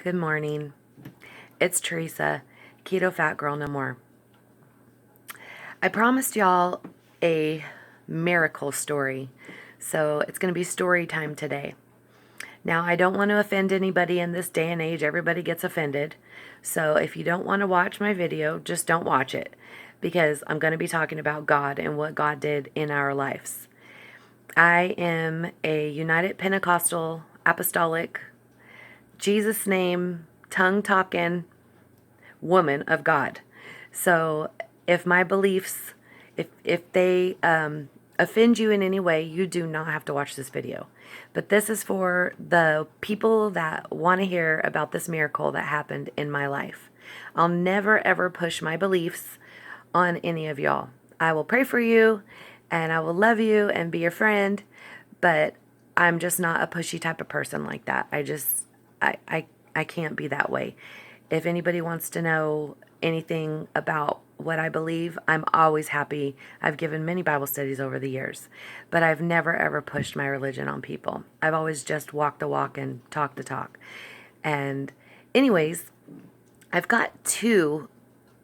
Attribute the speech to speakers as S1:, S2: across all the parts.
S1: Good morning. It's Theresa, Ketofatgurlnomore. I promised y'all a miracle story, so it's going to be story time today. Now, I don't want to offend anybody in this day and age. Everybody gets offended. So if you don't want to watch my video, just don't watch it, because I'm going to be talking about God and what God did in our lives. I am a United Pentecostal Apostolic, Jesus name, tongue-talking woman of God. So if my beliefs, if they offend you in any way, you do not have to watch this video. But this is for the people that want to hear about this miracle that happened in my life. I'll never ever push my beliefs on any of y'all. I will pray for you and I will love you and be your friend, but I'm just not a pushy type of person like that. I can't be that way. If anybody wants to know anything about what I believe, I'm always happy. I've given many Bible studies over the years, but I've never ever pushed my religion on people. I've always just walked the walk and talked the talk. And anyways, I've got two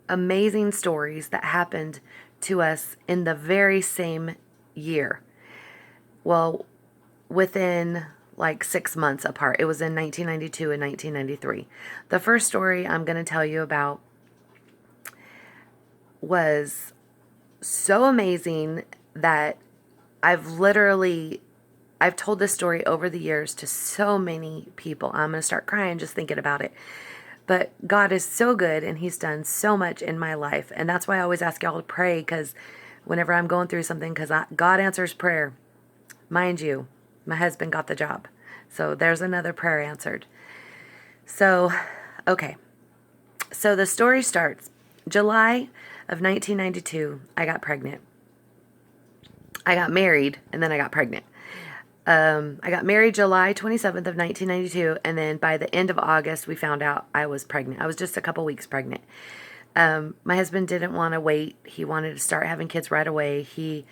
S1: amazing stories that happened to us in the very same year. Well, within like 6 months apart. It was in 1992 and 1993. The first story I'm going to tell you about was so amazing that I've told this story over the years to so many people. I'm going to start crying just thinking about it. But God is so good and He's done so much in my life. And that's why I always ask y'all to pray, because whenever I'm going through something, because God answers prayer. Mind you, my husband got the job. So there's another prayer answered. So, okay. So the story starts. July of 1992, I got pregnant. I got married, and then I got pregnant. I got married July 27th of 1992, and then by the end of August, we found out I was pregnant. I was just a couple weeks pregnant. My husband didn't want to wait. He wanted to start having kids right away. He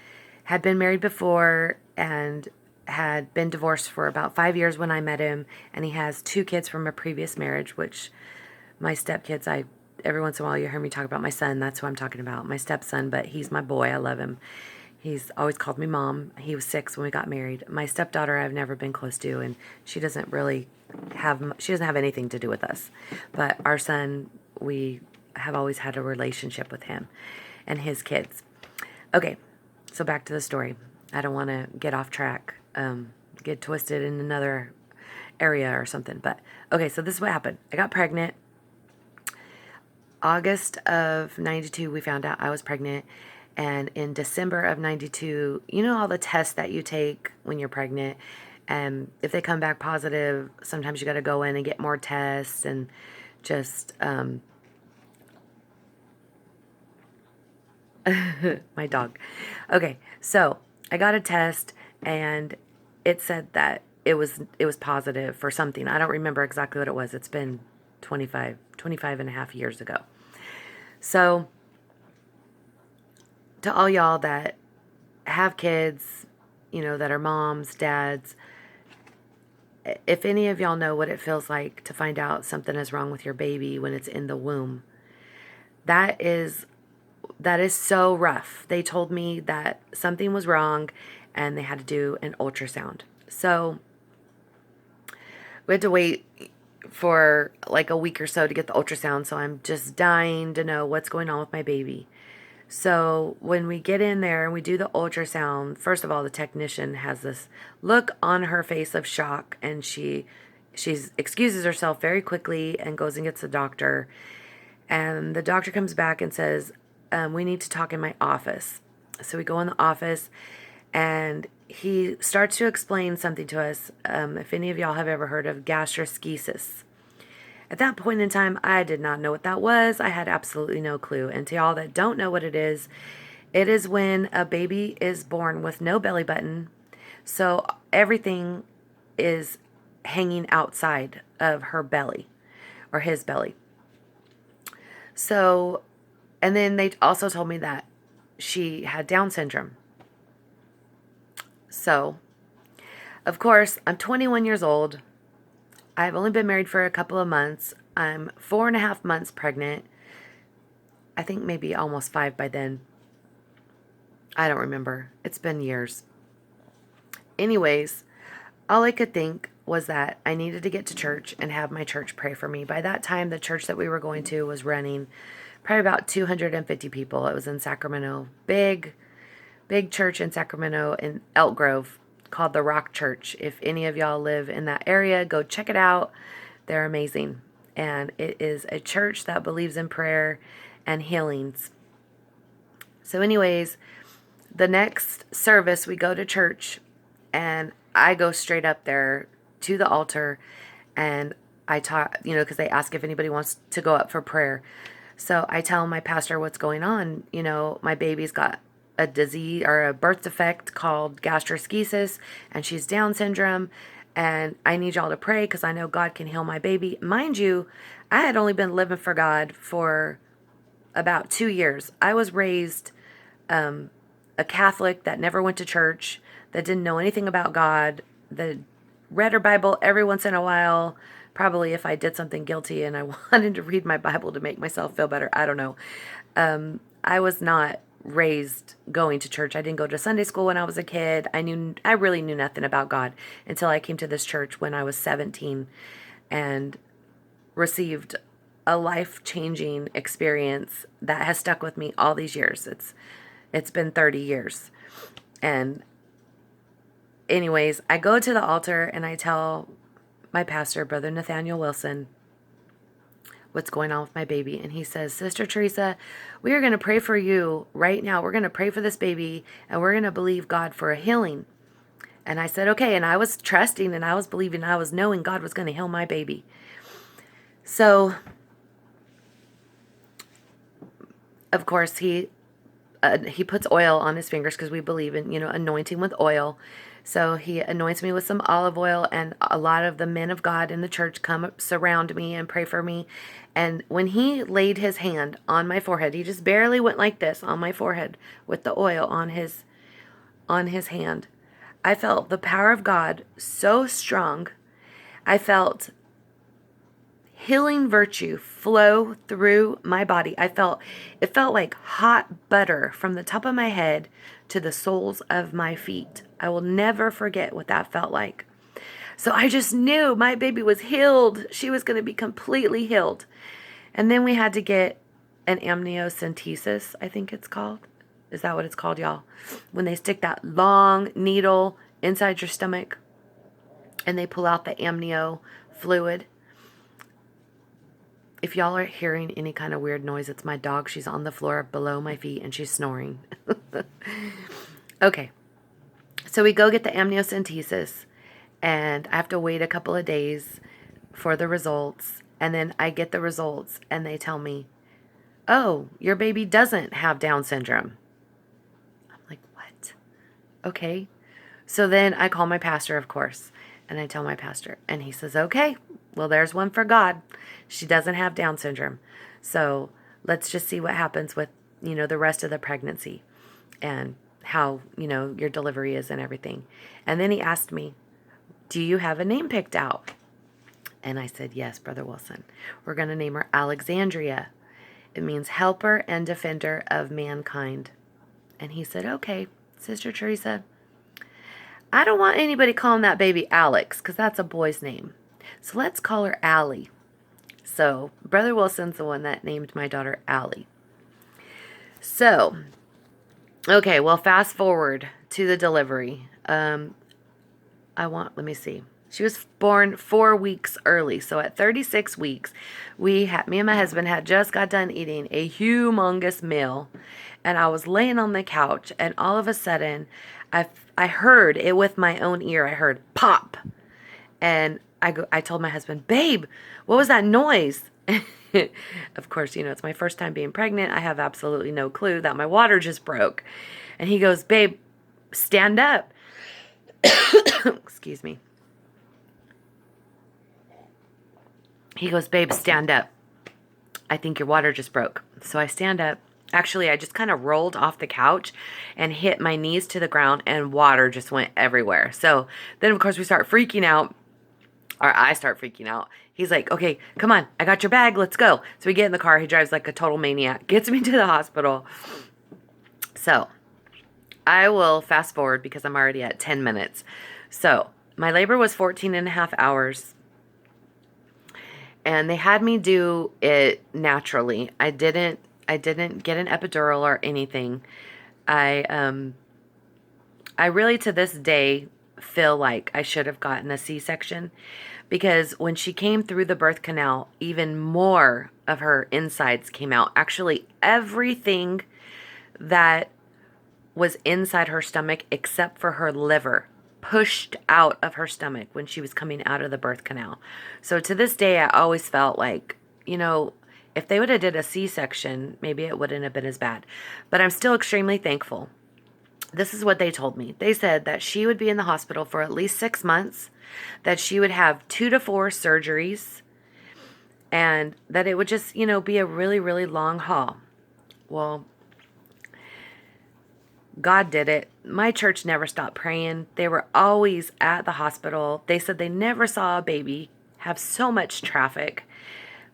S1: had been married before and had been divorced for about 5 years when I met him, and he has 2 kids from a previous marriage, which my stepkids, every once in a while you hear me talk about my son. That's who I'm talking about, my stepson, but he's my boy. I love him. He's always called me mom. He was 6 when we got married. My stepdaughter I've never been close to, and she doesn't have anything to do with us. But our son, we have always had a relationship with him and his kids. Okay, so back to the story. I don't want to get off track, get twisted in another area or something. But okay, so this is what happened. I got pregnant. August of 92, we found out I was pregnant. And in December of 92, you know all the tests that you take when you're pregnant? And if they come back positive, sometimes you got to go in and get more tests and just, my dog. Okay, so I got a test and it said that it was positive for something. I don't remember exactly what it was. It's been 25 and a half years ago. So to all y'all that have kids, that are moms, dads, if any of y'all know what it feels like to find out something is wrong with your baby when it's in the womb, that is so rough. They told me that something was wrong and they had to do an ultrasound. So we had to wait for like a week or so to get the ultrasound. So I'm just dying to know what's going on with my baby. So when we get in there and we do the ultrasound, first of all, the technician has this look on her face of shock, and she excuses herself very quickly and goes and gets the doctor. And the doctor comes back and says, we need to talk in my office. So we go in the office and he starts to explain something to us. If any of y'all have ever heard of gastroschisis. At that point in time, I did not know what that was. I had absolutely no clue. And to y'all that don't know what it is when a baby is born with no belly button. So everything is hanging outside of her belly or his belly. So, and then they also told me that she had Down syndrome. So, of course, I'm 21 years old. I've only been married for a couple of months. I'm 4.5 months pregnant. I think maybe almost 5 by then. I don't remember. It's been years. Anyways, all I could think was that I needed to get to church and have my church pray for me. By that time, the church that we were going to was running probably about 250 people. It was in Sacramento. Big church in Sacramento in Elk Grove called the Rock Church. If any of y'all live in that area, go check it out. They're amazing. And it is a church that believes in prayer and healings. So anyways, the next service we go to church and I go straight up there to the altar and I talk, because they ask if anybody wants to go up for prayer. So I tell my pastor what's going on. My baby's got a disease or a birth defect called gastroschisis, and she's Down syndrome, and I need y'all to pray because I know God can heal my baby. Mind you, I had only been living for God for about 2 years. I was raised a Catholic that never went to church, that didn't know anything about God, that read her Bible every once in a while, probably if I did something guilty and I wanted to read my Bible to make myself feel better. I don't know. I was not raised going to church. I didn't go to Sunday school when I was a kid. I really knew nothing about God until I came to this church when I was 17 and received a life-changing experience that has stuck with me all these years. It's been 30 years. And anyways, I go to the altar and I tell my pastor, Brother Nathaniel Wilson, what's going on with my baby. And he says, Sister Theresa, we are going to pray for you right now. We're going to pray for this baby and we're going to believe God for a healing. And I said, okay. And I was trusting and I was believing, I was knowing God was going to heal my baby. So, of course, he puts oil on his fingers because we believe in, anointing with oil. So he anoints me with some olive oil, and a lot of the men of God in the church come surround me and pray for me. And when he laid his hand on my forehead, he just barely went like this on my forehead with the oil on his hand. I felt the power of God so strong. I felt healing virtue flow through my body. It felt like hot butter from the top of my head to the soles of my feet. I will never forget what that felt like. So I just knew my baby was healed. She was going to be completely healed. And then we had to get an amniocentesis, I think it's called. Is that what it's called, y'all? When they stick that long needle inside your stomach and they pull out the amnio fluid. If y'all are hearing any kind of weird noise, it's my dog. She's on the floor below my feet and she's snoring. Okay. So we go get the amniocentesis and I have to wait a couple of days for the results. And then I get the results and they tell me, oh, your baby doesn't have Down syndrome. I'm like, what? Okay. So then I call my pastor, of course, and I tell my pastor and he says, okay, well, there's one for God. She doesn't have Down syndrome. So let's just see what happens with, the rest of the pregnancy and how, your delivery is and everything. And then he asked me, do you have a name picked out? And I said, yes, Brother Wilson. We're going to name her Alexandria. It means helper and defender of mankind. And he said, okay, Sister Theresa, I don't want anybody calling that baby Alex because that's a boy's name. So let's call her Allie. So Brother Wilson's the one that named my daughter Allie. So, okay, well, fast forward to the delivery. Let me see. She was born 4 weeks early. So at 36 weeks, me and my husband had just got done eating a humongous meal. And I was laying on the couch and all of a sudden I heard it with my own ear. I heard pop. And I told my husband, babe, what was that noise? Of course, it's my first time being pregnant. I have absolutely no clue that my water just broke. And he goes, babe, stand up. Excuse me. He goes, babe, stand up. I think your water just broke. So I stand up. Actually, I just kind of rolled off the couch and hit my knees to the ground and water just went everywhere. So then, of course, we start freaking out. Or I start freaking out. He's like, okay, come on, I got your bag, let's go. So we get in the car. He drives like a total maniac, gets me to the hospital. So I will fast forward because I'm already at 10 minutes. So my labor was 14 and a half hours. And they had me do it naturally. I didn't get an epidural or anything. I really to this day feel like I should have gotten a C-section, because when she came through the birth canal, even more of her insides came out. Actually, everything that was inside her stomach except for her liver pushed out of her stomach when she was coming out of the birth canal. So to this day, I always felt like, if they would have did a C-section, maybe it wouldn't have been as bad. But I'm still extremely thankful. This is what they told me. They said that she would be in the hospital for at least 6 months, that she would have 2 to 4 surgeries, and that it would just, be a really, really long haul. Well, God did it. My church never stopped praying. They were always at the hospital. They said they never saw a baby have so much traffic.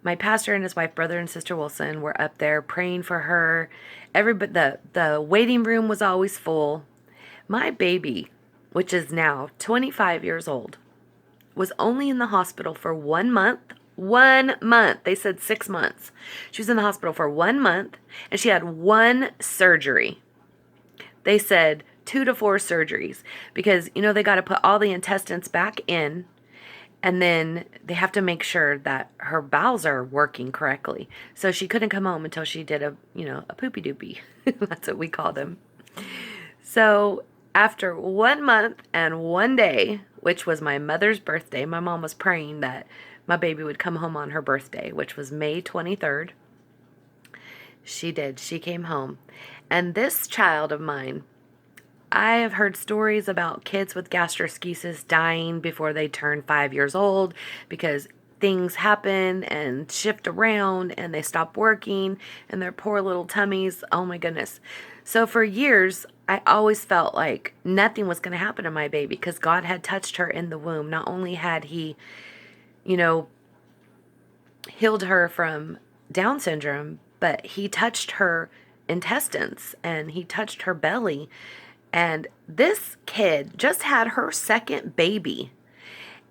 S1: My pastor and his wife, brother and sister Wilson, were up there praying for her. The waiting room was always full. My baby, which is now 25 years old, was only in the hospital for 1 month. 1 month. They said 6 months. She was in the hospital for 1 month, and she had 1 surgery. They said 2 to 4 surgeries because, they got to put all the intestines back in, and then they have to make sure that her bowels are working correctly. So she couldn't come home until she did a poopy doopy. That's what we call them. So after 1 month and 1 day, which was my mother's birthday, my mom was praying that my baby would come home on her birthday, which was May 23rd. She did. She came home. And this child of mine, I have heard stories about kids with gastroschisis dying before they turn 5 years old because things happen and shift around and they stop working and their poor little tummies. Oh my goodness. So for years, I always felt like nothing was going to happen to my baby because God had touched her in the womb. Not only had he, healed her from Down syndrome, but he touched her intestines and he touched her belly. And this kid just had her second baby.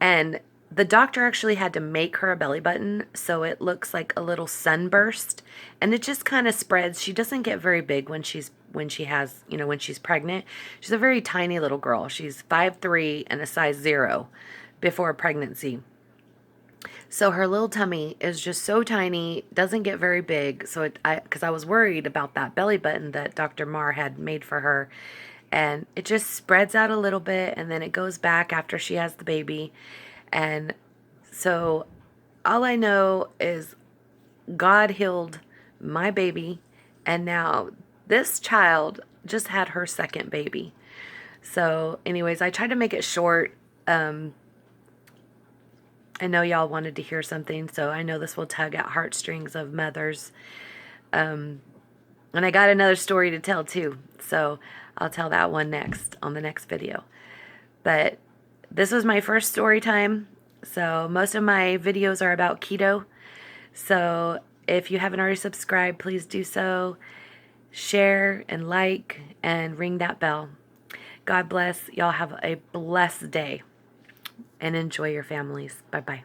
S1: And the doctor actually had to make her a belly button so it looks like a little sunburst, and it just kind of spreads. She doesn't get very big when she's pregnant. She's a very tiny little girl. She's 5'3" and a size 0 before pregnancy. So her little tummy is just so tiny, doesn't get very big. So because I was worried about that belly button that Dr. Marr had made for her, and it just spreads out a little bit, and then it goes back after she has the baby. And so all I know is God healed my baby, and now this child just had her second baby. So anyways, I tried to make it short. I know y'all wanted to hear something, so I know this will tug at heartstrings of mothers. And I got another story to tell too, so I'll tell that one next on the next video. But this was my first story time, so most of my videos are about keto. So if you haven't already subscribed, please do so. Share and like and ring that bell. God bless. Y'all have a blessed day and enjoy your families. Bye-bye.